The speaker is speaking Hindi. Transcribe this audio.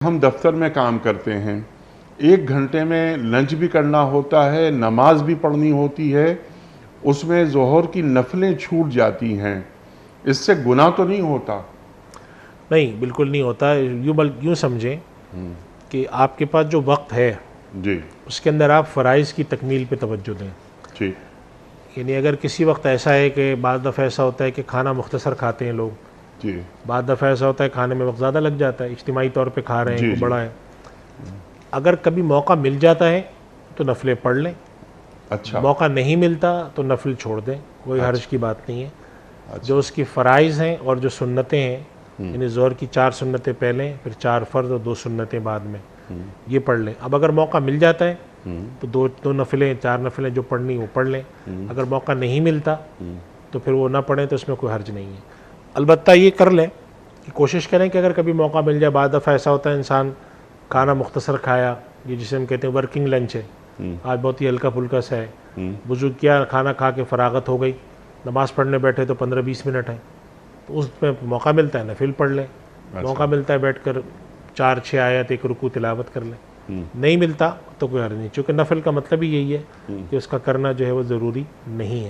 हम दफ्तर में काम करते हैं, 1 घंटे में लंच भी करना होता है, नमाज भी पढ़नी होती है, उसमें ज़ोहर की नफलें छूट जाती हैं, इससे गुनाह तो नहीं होता? नहीं, बिल्कुल नहीं होता। यूँ समझें कि आपके पास जो वक्त है जी। उसके अंदर आप फ़राइज़ की तकमील पे तवज्जो दें। ठीक। यानी अगर किसी वक्त ऐसा है कि बाद दफ़ा ऐसा होता है कि खाना मुख्तसर खाते हैं लोग, जी। बाद दफ़ा ऐसा होता है खाने में वक्त ज़्यादा लग जाता है, इज्तिमाई तौर पे खा रहे हैं, जी। कोई जी। बड़ा है। अगर कभी मौका मिल जाता है तो नफ़लें पढ़ लें, अच्छा। मौका नहीं मिलता तो नफल छोड़ दें, कोई हर्ज अच्छा। की बात नहीं है। जो अच्छा। उसकी फ़राइज़ हैं और जो सुन्नतें हैं, यानी ज़ोहर की 4 सुन्नतें पहले, फिर 4 फ़र्ज़ और 2 सुन्नतें बाद में, ये पढ़ लें। अब अगर मौका मिल जाता है तो दो नफलें, 4 नफलें जो पढ़नी वो पढ़ लें। अगर मौका नहीं मिलता तो फिर वो ना पढ़ें, तो इसमें कोई हर्ज नहीं है। अलबत्ता ये कर लें कि कोशिश करें कि अगर कभी मौका मिल जाए, बाद दफ़ा ऐसा होता है इंसान खाना मुख्तसर खाया, ये जिसे हम कहते हैं वर्किंग लंच है, आज बहुत ही हल्का फुल्का सा है, वज़ू किया, खाना खा के फ़रागत हो गई, नमाज़ पढ़ने बैठे तो 15-20 मिनट हैं, तो उसमें मौका मिलता है नफिल पढ़ लें। मौका मिलता है बैठकर 4-6 आयत, 1 रुकू तिलावत कर लें। नहीं मिलता तो कोई हर्ज नहीं, चूँकि नफिल का मतलब ही यही है कि उसका करना जो है वो ज़रूरी नहीं है।